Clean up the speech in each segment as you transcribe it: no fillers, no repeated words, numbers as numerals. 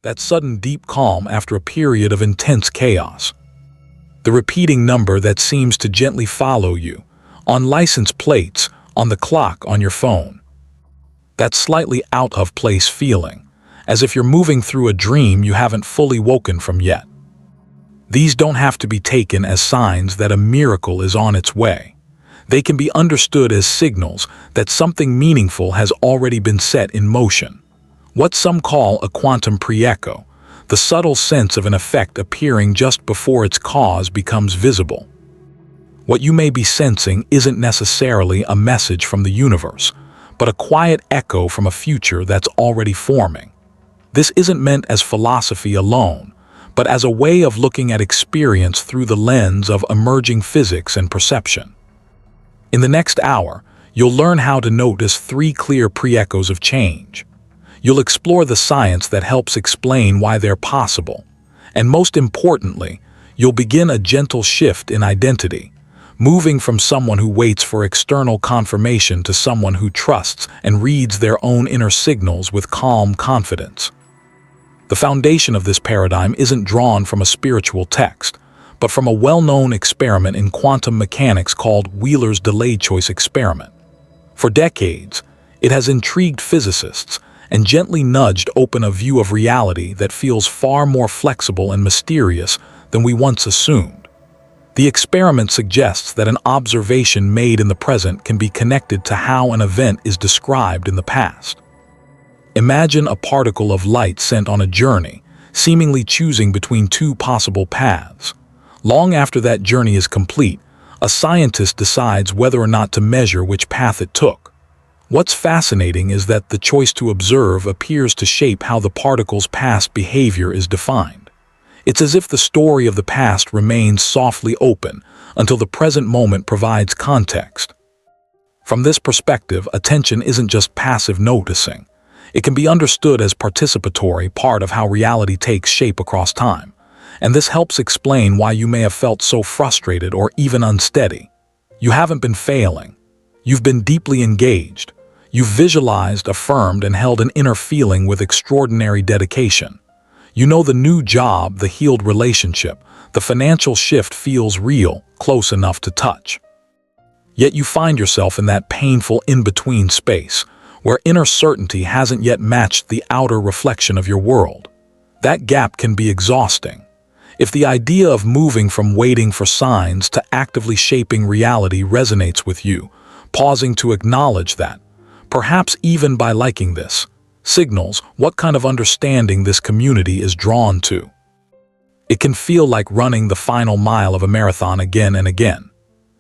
that sudden deep calm after a period of intense chaos. The repeating number that seems to gently follow you, on license plates, on the clock on your phone. That slightly out-of-place feeling, as if you're moving through a dream you haven't fully woken from yet. These don't have to be taken as signs that a miracle is on its way. They can be understood as signals that something meaningful has already been set in motion. What some call a quantum pre-echo, the subtle sense of an effect appearing just before its cause becomes visible. What you may be sensing isn't necessarily a message from the universe, but a quiet echo from a future that's already forming. This isn't meant as philosophy alone, but as a way of looking at experience through the lens of emerging physics and perception. In the next hour, you'll learn how to notice 3 clear pre-echoes of change. You'll explore the science that helps explain why they're possible. And most importantly, you'll begin a gentle shift in identity, moving from someone who waits for external confirmation to someone who trusts and reads their own inner signals with calm confidence. The foundation of this paradigm isn't drawn from a spiritual text, but from a well-known experiment in quantum mechanics called Wheeler's delayed choice experiment. For decades, it has intrigued physicists and gently nudged open a view of reality that feels far more flexible and mysterious than we once assumed. The experiment suggests that an observation made in the present can be connected to how an event is described in the past. Imagine a particle of light sent on a journey, seemingly choosing between 2 possible paths. Long after that journey is complete, a scientist decides whether or not to measure which path it took. What's fascinating is that the choice to observe appears to shape how the particle's past behavior is defined. It's as if the story of the past remains softly open until the present moment provides context. From this perspective, attention isn't just passive noticing. It can be understood as participatory part of how reality takes shape across time. And this helps explain why you may have felt so frustrated or even unsteady. You haven't been failing. You've been deeply engaged. You've visualized, affirmed, and held an inner feeling with extraordinary dedication. You know the new job, the healed relationship, the financial shift feels real, close enough to touch. Yet you find yourself in that painful in-between space, where inner certainty hasn't yet matched the outer reflection of your world. That gap can be exhausting. If the idea of moving from waiting for signs to actively shaping reality resonates with you, pausing to acknowledge that, perhaps even by liking this, signals what kind of understanding this community is drawn to. It can feel like running the final mile of a marathon again and again.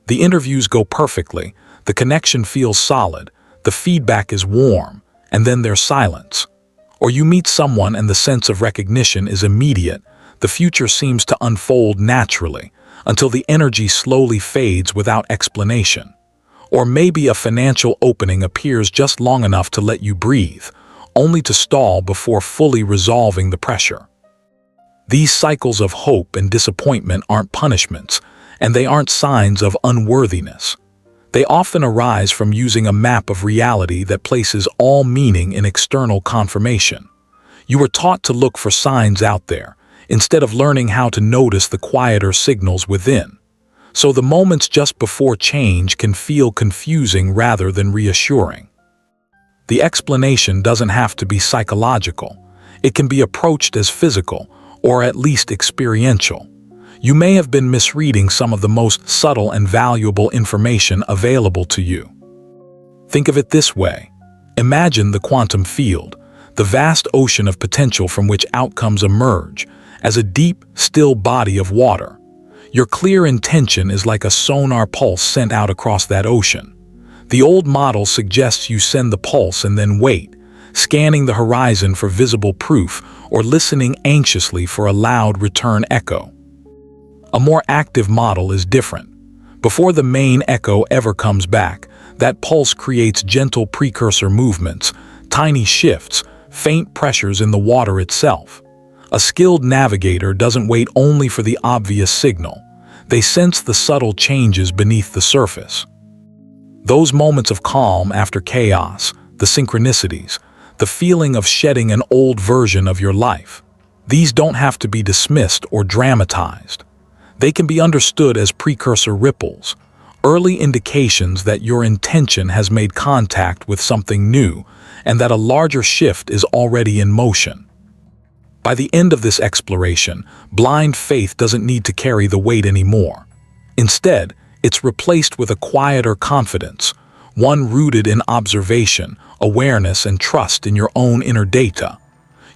The interviews go perfectly, the connection feels solid, the feedback is warm, and then there's silence. Or you meet someone and the sense of recognition is immediate, the future seems to unfold naturally, until the energy slowly fades without explanation. Or maybe a financial opening appears just long enough to let you breathe, only to stall before fully resolving the pressure. These cycles of hope and disappointment aren't punishments, and they aren't signs of unworthiness. They often arise from using a map of reality that places all meaning in external confirmation. You were taught to look for signs out there, instead of learning how to notice the quieter signals within. So the moments just before change can feel confusing rather than reassuring. The explanation doesn't have to be psychological. It can be approached as physical, or at least experiential. You may have been misreading some of the most subtle and valuable information available to you. Think of it this way. Imagine the quantum field, the vast ocean of potential from which outcomes emerge, as a deep, still body of water. Your clear intention is like a sonar pulse sent out across that ocean. The old model suggests you send the pulse and then wait, scanning the horizon for visible proof or listening anxiously for a loud return echo. A more active model is different. Before the main echo ever comes back, that pulse creates gentle precursor movements, tiny shifts, faint pressures in the water itself. A skilled navigator doesn't wait only for the obvious signal. They sense the subtle changes beneath the surface. Those moments of calm after chaos, the synchronicities, the feeling of shedding an old version of your life. These don't have to be dismissed or dramatized. They can be understood as precursor ripples, early indications that your intention has made contact with something new and that a larger shift is already in motion. By the end of this exploration, blind faith doesn't need to carry the weight anymore. Instead, it's replaced with a quieter confidence, one rooted in observation, awareness, and trust in your own inner data.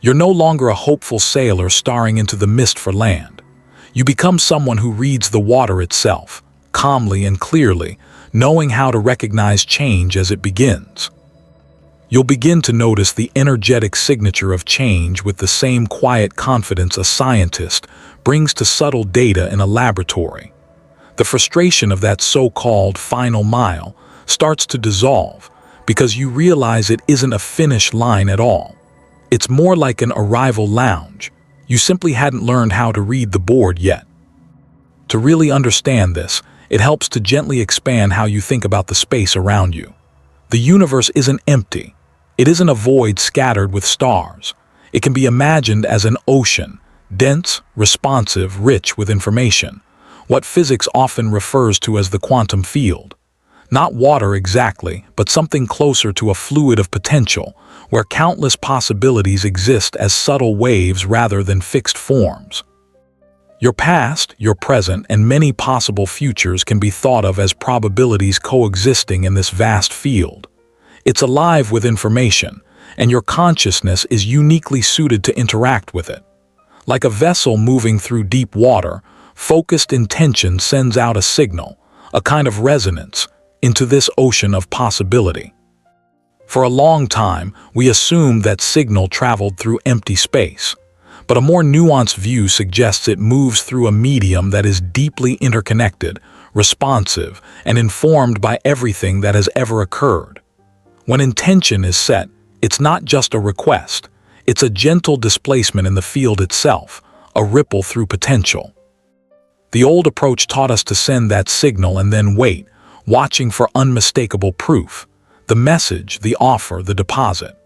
You're no longer a hopeful sailor staring into the mist for land. You become someone who reads the water itself, calmly and clearly, knowing how to recognize change as it begins. You'll begin to notice the energetic signature of change with the same quiet confidence a scientist brings to subtle data in a laboratory. The frustration of that so-called final mile starts to dissolve because you realize it isn't a finish line at all. It's more like an arrival lounge. You simply hadn't learned how to read the board yet. To really understand this, it helps to gently expand how you think about the space around you. The universe isn't empty. It isn't a void scattered with stars. It can be imagined as an ocean, dense, responsive, rich with information, what physics often refers to as the quantum field. Not water exactly, but something closer to a fluid of potential, where countless possibilities exist as subtle waves rather than fixed forms. Your past, your present, and many possible futures can be thought of as probabilities coexisting in this vast field. It's alive with information, and your consciousness is uniquely suited to interact with it. Like a vessel moving through deep water, focused intention sends out a signal, a kind of resonance, into this ocean of possibility. For a long time, we assumed that signal traveled through empty space, but a more nuanced view suggests it moves through a medium that is deeply interconnected, responsive, and informed by everything that has ever occurred. When intention is set, it's not just a request, it's a gentle displacement in the field itself, a ripple through potential. The old approach taught us to send that signal and then wait, watching for unmistakable proof, the message, the offer, the deposit.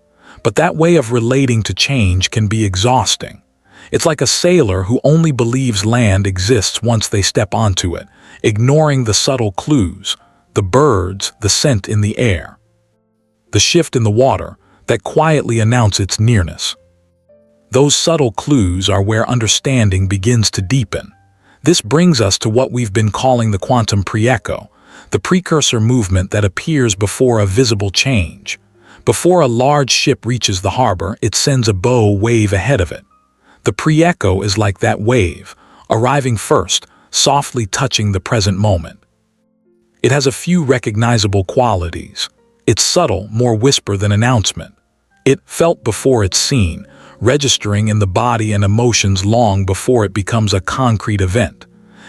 But that way of relating to change can be exhausting. It's like a sailor who only believes land exists once they step onto it, ignoring the subtle clues, the birds, the scent in the air, the shift in the water that quietly announce its nearness. Those subtle clues are where understanding begins to deepen. This brings us to what we've been calling the quantum pre-echo, the precursor movement that appears before a visible change. Before a large ship reaches the harbor, it sends a bow wave ahead of it. The pre-echo is like that wave, arriving first, softly touching the present moment. It has a few recognizable qualities. It's subtle, more whisper than announcement. It felt before it's seen, registering in the body and emotions long before it becomes a concrete event.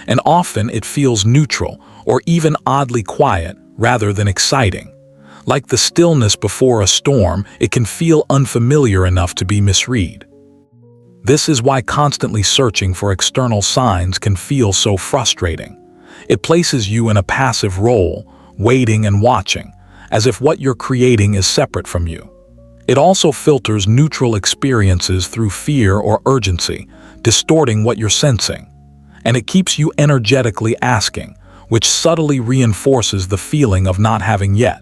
And often it feels neutral, or even oddly quiet, rather than exciting. Like the stillness before a storm, it can feel unfamiliar enough to be misread. This is why constantly searching for external signs can feel so frustrating. It places you in a passive role, waiting and watching, as if what you're creating is separate from you. It also filters neutral experiences through fear or urgency, distorting what you're sensing. And it keeps you energetically asking, which subtly reinforces the feeling of not having yet.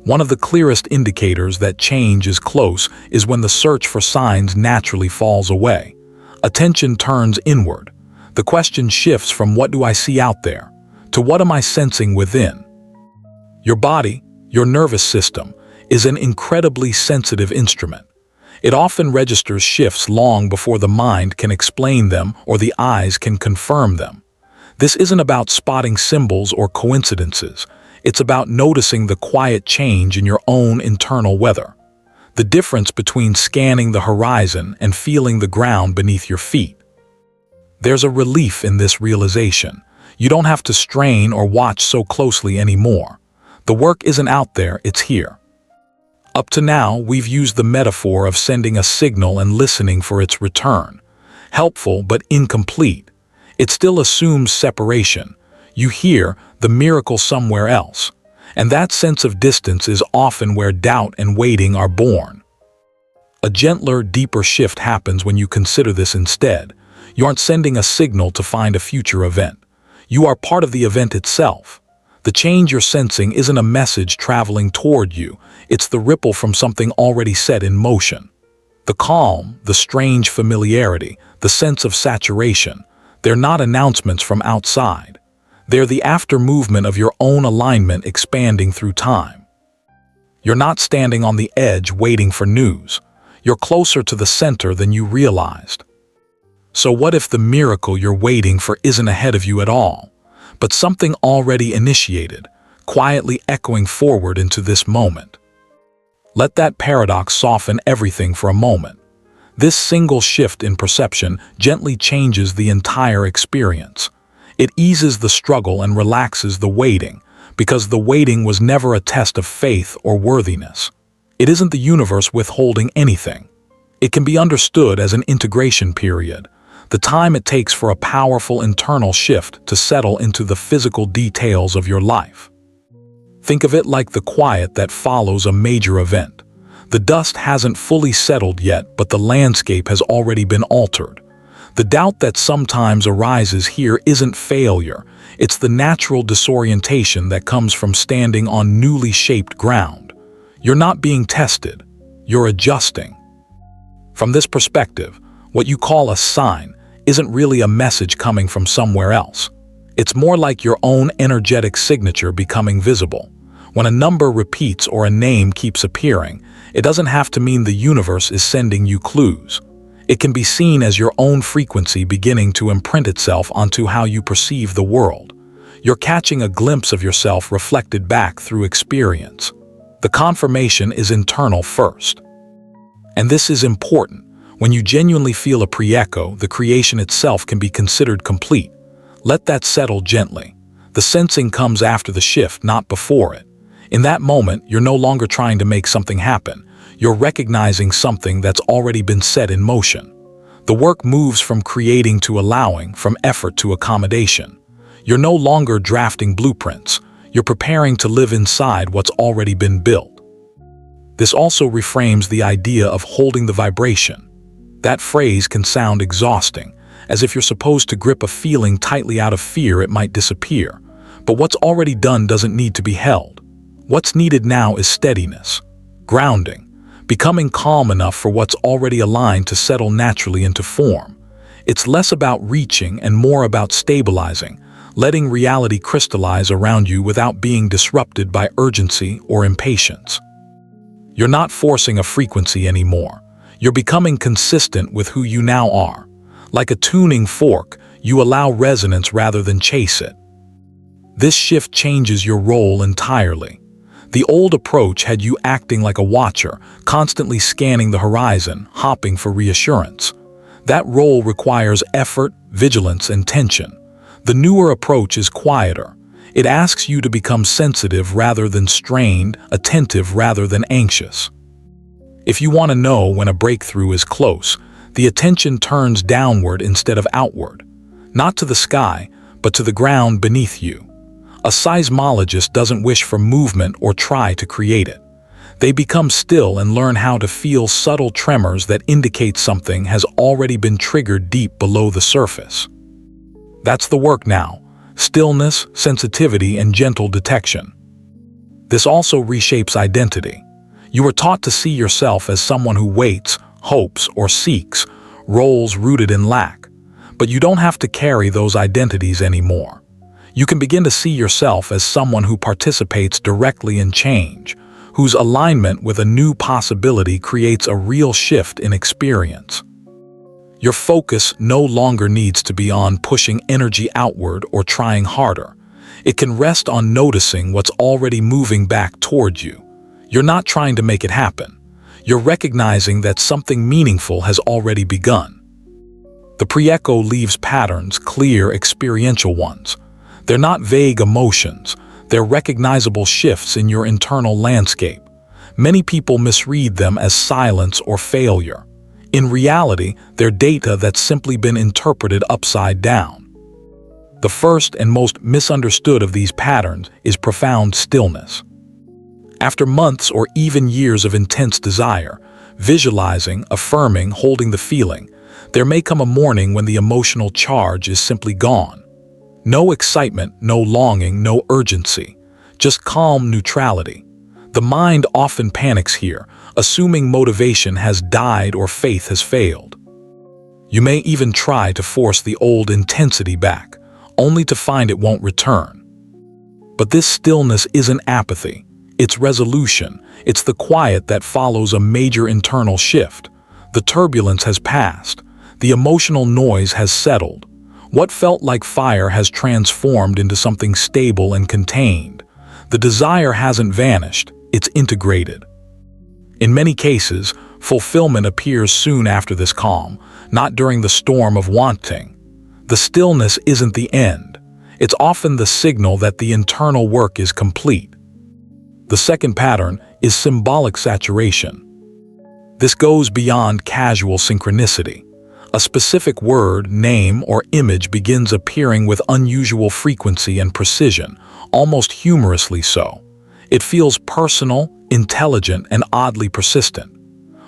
One of the clearest indicators that change is close is when the search for signs naturally falls away. Attention turns inward. The question shifts from what do I see out there to what am I sensing within. Your body, your nervous system, is an incredibly sensitive instrument. It often registers shifts long before the mind can explain them or the eyes can confirm them. This isn't about spotting symbols or coincidences. It's about noticing the quiet change in your own internal weather. The difference between scanning the horizon and feeling the ground beneath your feet. There's a relief in this realization. You don't have to strain or watch so closely anymore. The work isn't out there, it's here. Up to now, we've used the metaphor of sending a signal and listening for its return. Helpful but incomplete. It still assumes separation. You hear the miracle somewhere else. And that sense of distance is often where doubt and waiting are born. A gentler, deeper shift happens when you consider this instead. You aren't sending a signal to find a future event. You are part of the event itself. The change you're sensing isn't a message traveling toward you, it's the ripple from something already set in motion. The calm, the strange familiarity, the sense of saturation, they're not announcements from outside. They're the after-movement of your own alignment expanding through time. You're not standing on the edge waiting for news. You're closer to the center than you realized. So what if the miracle you're waiting for isn't ahead of you at all, but something already initiated, quietly echoing forward into this moment? Let that paradox soften everything for a moment. This single shift in perception gently changes the entire experience. It eases the struggle and relaxes the waiting, because the waiting was never a test of faith or worthiness. It isn't the universe withholding anything. It can be understood as an integration period, the time it takes for a powerful internal shift to settle into the physical details of your life. Think of it like the quiet that follows a major event. The dust hasn't fully settled yet, but the landscape has already been altered. The doubt that sometimes arises here isn't failure, it's the natural disorientation that comes from standing on newly shaped ground. You're not being tested, you're adjusting. From this perspective, what you call a sign isn't really a message coming from somewhere else. It's more like your own energetic signature becoming visible. When a number repeats or a name keeps appearing, it doesn't have to mean the universe is sending you clues. It can be seen as your own frequency beginning to imprint itself onto how you perceive the world. You're catching a glimpse of yourself reflected back through experience. The confirmation is internal first. And this is important. When you genuinely feel a pre-echo, the creation itself can be considered complete. Let that settle gently. The sensing comes after the shift, not before it. In that moment, you're no longer trying to make something happen. You're recognizing something that's already been set in motion. The work moves from creating to allowing, from effort to accommodation. You're no longer drafting blueprints. You're preparing to live inside what's already been built. This also reframes the idea of holding the vibration. That phrase can sound exhausting, as if you're supposed to grip a feeling tightly out of fear it might disappear. But what's already done doesn't need to be held. What's needed now is steadiness, grounding, becoming calm enough for what's already aligned to settle naturally into form. It's less about reaching and more about stabilizing, letting reality crystallize around you without being disrupted by urgency or impatience. You're not forcing a frequency anymore. You're becoming consistent with who you now are. Like a tuning fork, you allow resonance rather than chase it. This shift changes your role entirely. The old approach had you acting like a watcher, constantly scanning the horizon, hopping for reassurance. That role requires effort, vigilance, and tension. The newer approach is quieter. It asks you to become sensitive rather than strained, attentive rather than anxious. If you want to know when a breakthrough is close, the attention turns downward instead of outward. Not to the sky, but to the ground beneath you. A seismologist doesn't wish for movement or try to create it. They become still and learn how to feel subtle tremors that indicate something has already been triggered deep below the surface. That's the work now: stillness, sensitivity, and gentle detection. This also reshapes identity. You were taught to see yourself as someone who waits, hopes, or seeks, roles rooted in lack. But you don't have to carry those identities anymore. You can begin to see yourself as someone who participates directly in change, whose alignment with a new possibility creates a real shift in experience. Your focus no longer needs to be on pushing energy outward or trying harder. It can rest on noticing what's already moving back toward you. You're not trying to make it happen. You're recognizing that something meaningful has already begun. The pre-echo leaves patterns, clear, experiential ones. They're not vague emotions. They're recognizable shifts in your internal landscape. Many people misread them as silence or failure. In reality, they're data that's simply been interpreted upside down. The first and most misunderstood of these patterns is profound stillness. After months or even years of intense desire, visualizing, affirming, holding the feeling. There may come a morning when the emotional charge is simply gone. No excitement, no longing, no urgency. Just calm neutrality. The mind often panics here, assuming motivation has died or faith has failed. You may even try to force the old intensity back, only to find it won't return. But this stillness isn't apathy. It's resolution. It's the quiet that follows a major internal shift. The turbulence has passed. The emotional noise has settled. What felt like fire has transformed into something stable and contained. The desire hasn't vanished. It's integrated. In many cases, fulfillment appears soon after this calm, not during the storm of wanting. The stillness isn't the end. It's often the signal that the internal work is complete. The second pattern is symbolic saturation. This goes beyond casual synchronicity. A specific word, name, or image begins appearing with unusual frequency and precision, almost humorously so. It feels personal, intelligent, and oddly persistent.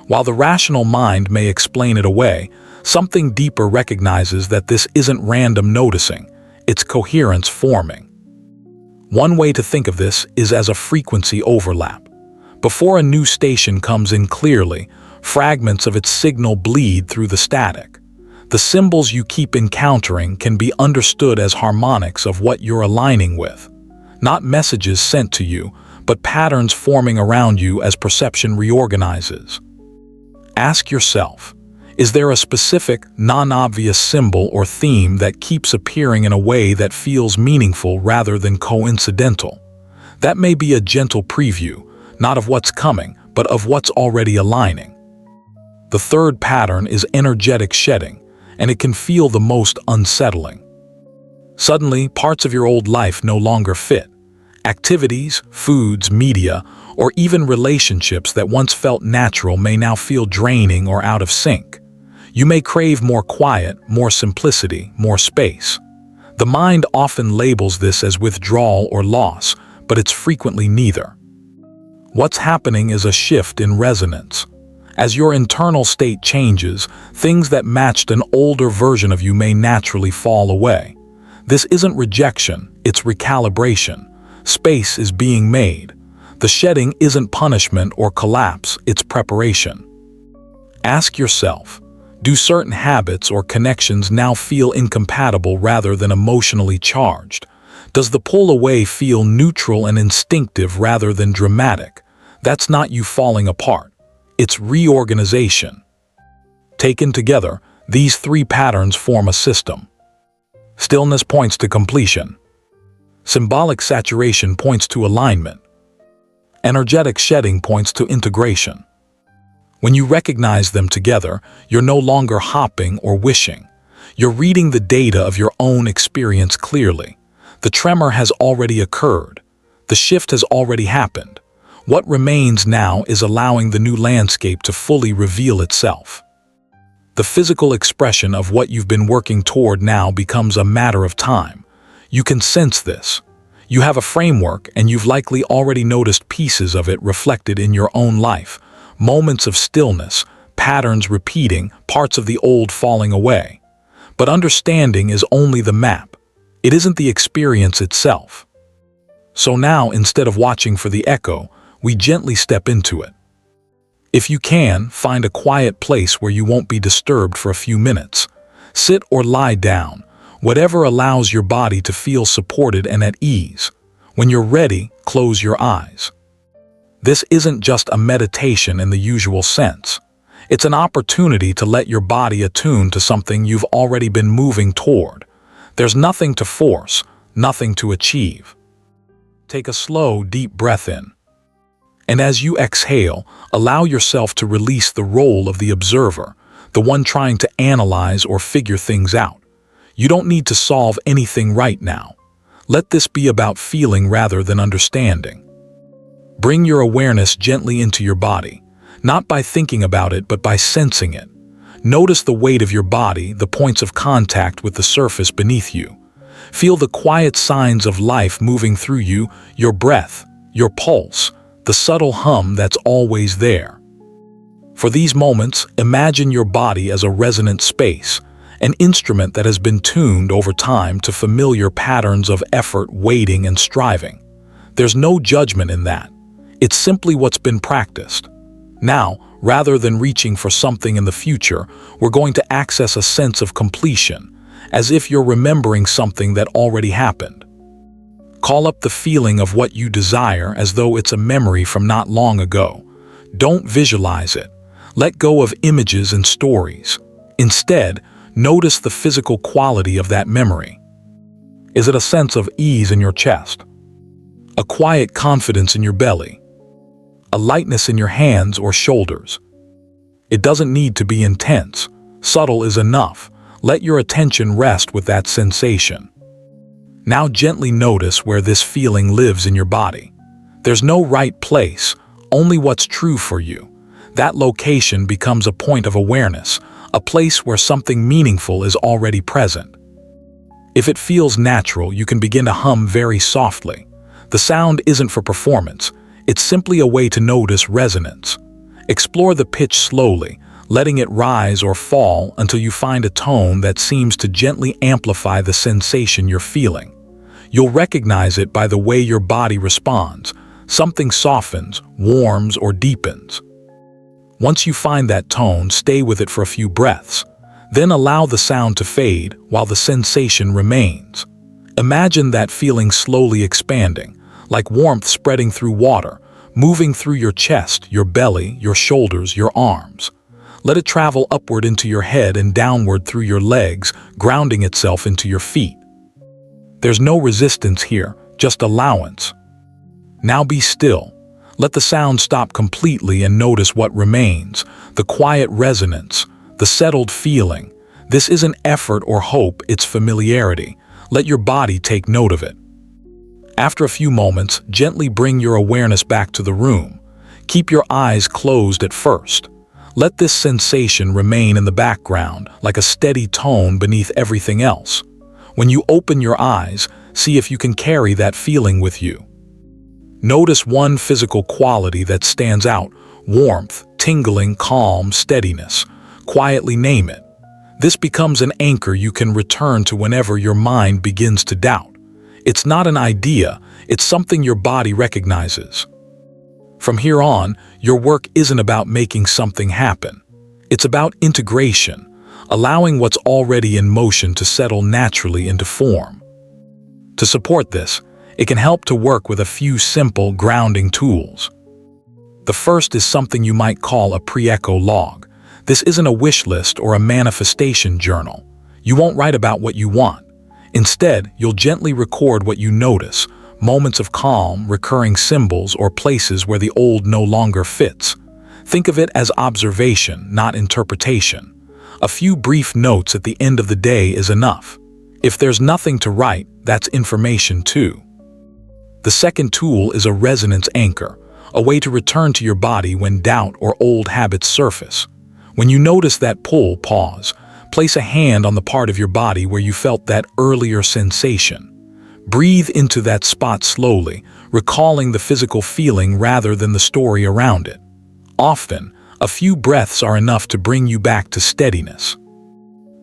While the rational mind may explain it away, something deeper recognizes that this isn't random noticing, it's coherence forming. One way to think of this is as a frequency overlap. Before a new station comes in clearly, fragments of its signal bleed through the static. The symbols you keep encountering can be understood as harmonics of what you're aligning with. Not messages sent to you, but patterns forming around you as perception reorganizes. Ask yourself, is there a specific, non-obvious symbol or theme that keeps appearing in a way that feels meaningful rather than coincidental? That may be a gentle preview, not of what's coming, but of what's already aligning. The third pattern is energetic shedding, and it can feel the most unsettling. Suddenly, parts of your old life no longer fit. Activities, foods, media, or even relationships that once felt natural may now feel draining or out of sync. You may crave more quiet, more simplicity, more space. The mind often labels this as withdrawal or loss, but it's frequently neither. What's happening is a shift in resonance. As your internal state changes, things that matched an older version of you may naturally fall away. This isn't rejection, it's recalibration. Space is being made. The shedding isn't punishment or collapse, it's preparation. Ask yourself, do certain habits or connections now feel incompatible rather than emotionally charged? Does the pull away feel neutral and instinctive rather than dramatic? That's not you falling apart. It's reorganization. Taken together, these three patterns form a system. Stillness points to completion. Symbolic saturation points to alignment. Energetic shedding points to integration. When you recognize them together, you're no longer hopping or wishing. You're reading the data of your own experience clearly. The tremor has already occurred. The shift has already happened. What remains now is allowing the new landscape to fully reveal itself. The physical expression of what you've been working toward now becomes a matter of time. You can sense this. You have a framework, and you've likely already noticed pieces of it reflected in your own life. Moments of stillness, patterns repeating, parts of the old falling away. But understanding is only the map. It isn't the experience itself. So now, instead of watching for the echo, we gently step into it. If you can, find a quiet place where you won't be disturbed for a few minutes. Sit or lie down, whatever allows your body to feel supported and at ease. When you're ready, close your eyes. This isn't just a meditation in the usual sense. It's an opportunity to let your body attune to something you've already been moving toward. There's nothing to force, nothing to achieve. Take a slow, deep breath in. And as you exhale, allow yourself to release the role of the observer, the one trying to analyze or figure things out. You don't need to solve anything right now. Let this be about feeling rather than understanding. Bring your awareness gently into your body, not by thinking about it, but by sensing it. Notice the weight of your body, the points of contact with the surface beneath you. Feel the quiet signs of life moving through you, your breath, your pulse, the subtle hum that's always there. For these moments, imagine your body as a resonant space, an instrument that has been tuned over time to familiar patterns of effort, waiting, and striving. There's no judgment in that. It's simply what's been practiced. Now, rather than reaching for something in the future, we're going to access a sense of completion, as if you're remembering something that already happened. Call up the feeling of what you desire as though it's a memory from not long ago. Don't visualize it. Let go of images and stories. Instead, notice the physical quality of that memory. Is it a sense of ease in your chest? A quiet confidence in your belly? A lightness in your hands or shoulders? It doesn't need to be intense. Subtle is enough. Let your attention rest with that sensation. Now gently notice where this feeling lives in your body. There's no right place, only what's true for you. That location becomes a point of awareness, a place where something meaningful is already present. If it feels natural, you can begin to hum very softly. The sound isn't for performance, it's simply a way to notice resonance. Explore the pitch slowly, letting it rise or fall until you find a tone that seems to gently amplify the sensation you're feeling. You'll recognize it by the way your body responds. Something softens, warms, or deepens. Once you find that tone, stay with it for a few breaths. Then allow the sound to fade while the sensation remains. Imagine that feeling slowly expanding, like warmth spreading through water, moving through your chest, your belly, your shoulders, your arms. Let it travel upward into your head and downward through your legs, grounding itself into your feet. There's no resistance here, just allowance. Now be still. Let the sound stop completely and notice what remains, the quiet resonance, the settled feeling. This isn't effort or hope, it's familiarity. Let your body take note of it. After a few moments, gently bring your awareness back to the room. Keep your eyes closed at first. Let this sensation remain in the background, like a steady tone beneath everything else. When you open your eyes, see if you can carry that feeling with you. Notice one physical quality that stands out: warmth, tingling, calm, steadiness. Quietly name it. This becomes an anchor you can return to whenever your mind begins to doubt. It's not an idea, it's something your body recognizes. From here on, your work isn't about making something happen. It's about integration, allowing what's already in motion to settle naturally into form. To support this, it can help to work with a few simple grounding tools. The first is something you might call a pre-echo log. This isn't a wish list or a manifestation journal. You won't write about what you want. Instead, you'll gently record what you notice, moments of calm, recurring symbols, or places where the old no longer fits. Think of it as observation, not interpretation. A few brief notes at the end of the day is enough. If there's nothing to write, that's information too. The second tool is a resonance anchor, a way to return to your body when doubt or old habits surface. When you notice that pull, pause. Place a hand on the part of your body where you felt that earlier sensation. Breathe into that spot slowly, recalling the physical feeling rather than the story around it. Often, a few breaths are enough to bring you back to steadiness.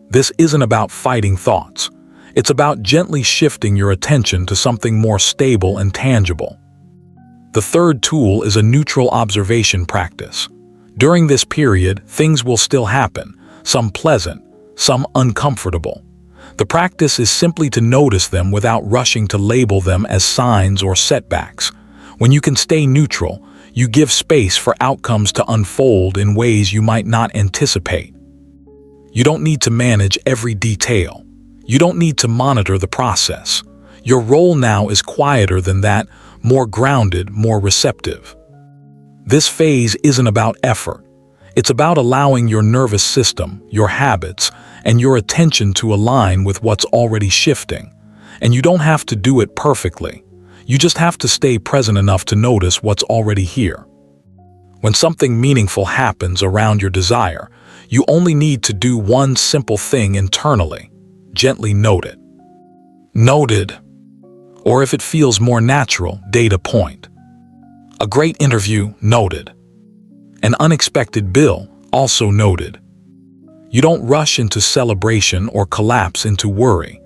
This isn't about fighting thoughts. It's about gently shifting your attention to something more stable and tangible. The third tool is a neutral observation practice. During this period, things will still happen, some pleasant, some uncomfortable. The practice is simply to notice them without rushing to label them as signs or setbacks. When you can stay neutral, you give space for outcomes to unfold in ways you might not anticipate. You don't need to manage every detail. You don't need to monitor the process. Your role now is quieter than that, more grounded, more receptive. This phase isn't about effort. It's about allowing your nervous system, your habits, and your attention to align with what's already shifting. And you don't have to do it perfectly. You just have to stay present enough to notice what's already here. When something meaningful happens around your desire, you only need to do one simple thing internally. Gently note it. Noted. Or if it feels more natural, data point. A great interview, noted. An unexpected bill, also noted. You don't rush into celebration or collapse into worry.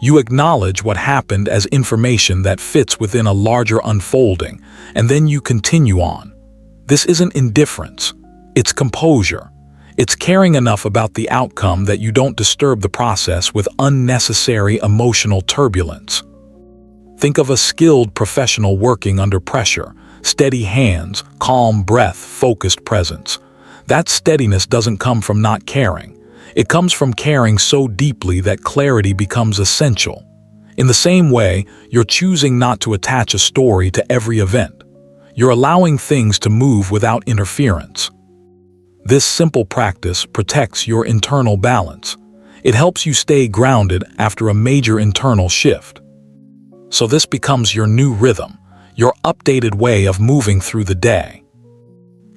You acknowledge what happened as information that fits within a larger unfolding, and then you continue on. This isn't indifference. It's composure. It's caring enough about the outcome that you don't disturb the process with unnecessary emotional turbulence. Think of a skilled professional working under pressure, steady hands, calm breath, focused presence. That steadiness doesn't come from not caring. It comes from caring so deeply that clarity becomes essential. In the same way, you're choosing not to attach a story to every event. You're allowing things to move without interference. This simple practice protects your internal balance. It helps you stay grounded after a major internal shift. So this becomes your new rhythm, your updated way of moving through the day.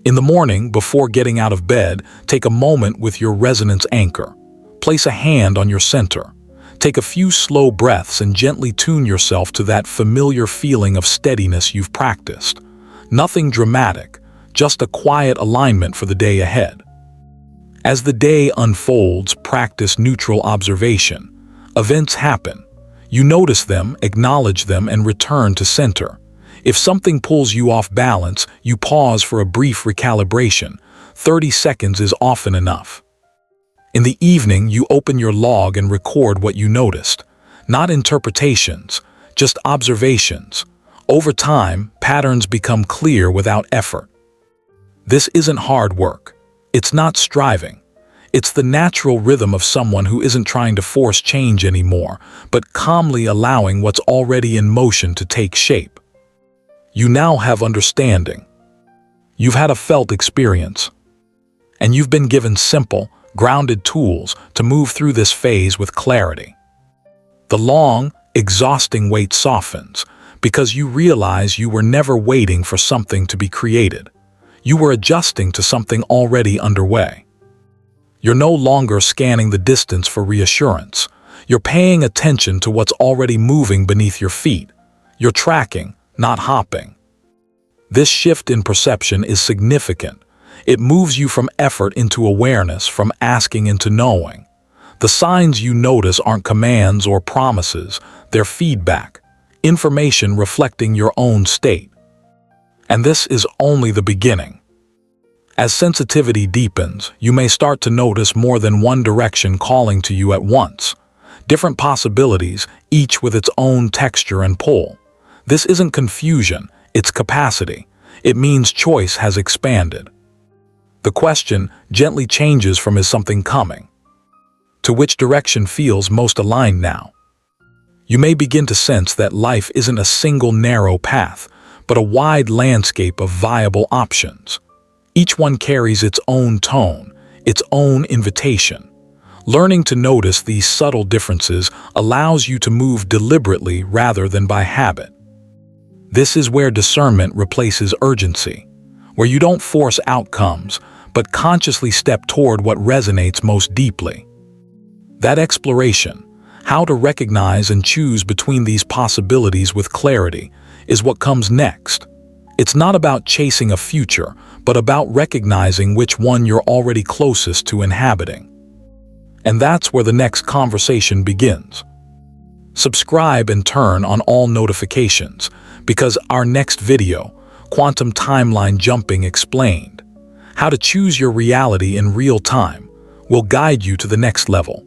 In the morning, before getting out of bed, take a moment with your resonance anchor. Place a hand on your center. Take a few slow breaths and gently tune yourself to that familiar feeling of steadiness you've practiced. Nothing dramatic, just a quiet alignment for the day ahead. As the day unfolds, practice neutral observation. Events happen. You notice them, acknowledge them, and return to center. If something pulls you off balance, you pause for a brief recalibration. 30 seconds is often enough. In the evening, you open your log and record what you noticed. Not interpretations, just observations. Over time, patterns become clear without effort. This isn't hard work. It's not striving. It's the natural rhythm of someone who isn't trying to force change anymore, but calmly allowing what's already in motion to take shape. You now have understanding. You've had a felt experience. And you've been given simple, grounded tools to move through this phase with clarity. The long, exhausting wait softens because you realize you were never waiting for something to be created. You were adjusting to something already underway. You're no longer scanning the distance for reassurance. You're paying attention to what's already moving beneath your feet. You're tracking, not hopping. This shift in perception is significant. It moves you from effort into awareness, from asking into knowing. The signs you notice aren't commands or promises, they're feedback, information reflecting your own state. And this is only the beginning. As sensitivity deepens, you may start to notice more than one direction calling to you at once. Different possibilities, each with its own texture and pull. This isn't confusion, it's capacity. It means choice has expanded. The question gently changes from "is something coming?" to which direction feels most aligned now. You may begin to sense that life isn't a single narrow path, but a wide landscape of viable options. Each one carries its own tone, its own invitation. Learning to notice these subtle differences allows you to move deliberately rather than by habit. This is where discernment replaces urgency, where you don't force outcomes, but consciously step toward what resonates most deeply. That exploration, how to recognize and choose between these possibilities with clarity, is what comes next. It's not about chasing a future, but about recognizing which one you're already closest to inhabiting. And that's where the next conversation begins. Subscribe and turn on all notifications, because our next video, Quantum Timeline Jumping Explained, how to choose your reality in real time, will guide you to the next level.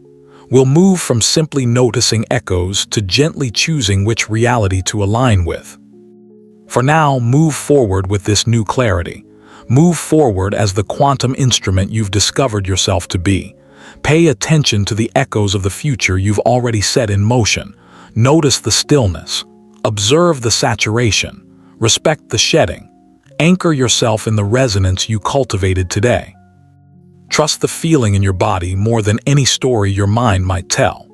We'll move from simply noticing echoes to gently choosing which reality to align with. For now, move forward with this new clarity. Move forward as the quantum instrument you've discovered yourself to be. Pay attention to the echoes of the future you've already set in motion. Notice the stillness. Observe the saturation. Respect the shedding. Anchor yourself in the resonance you cultivated today. Trust the feeling in your body more than any story your mind might tell.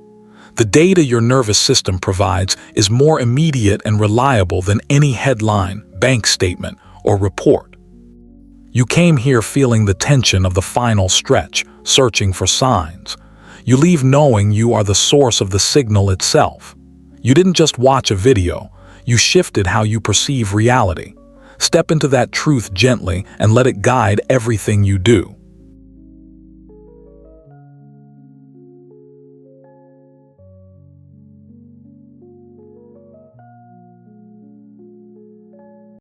The data your nervous system provides is more immediate and reliable than any headline, bank statement, or report. You came here feeling the tension of the final stretch, searching for signs. You leave knowing you are the source of the signal itself. You didn't just watch a video, you shifted how you perceive reality. Step into that truth gently and let it guide everything you do.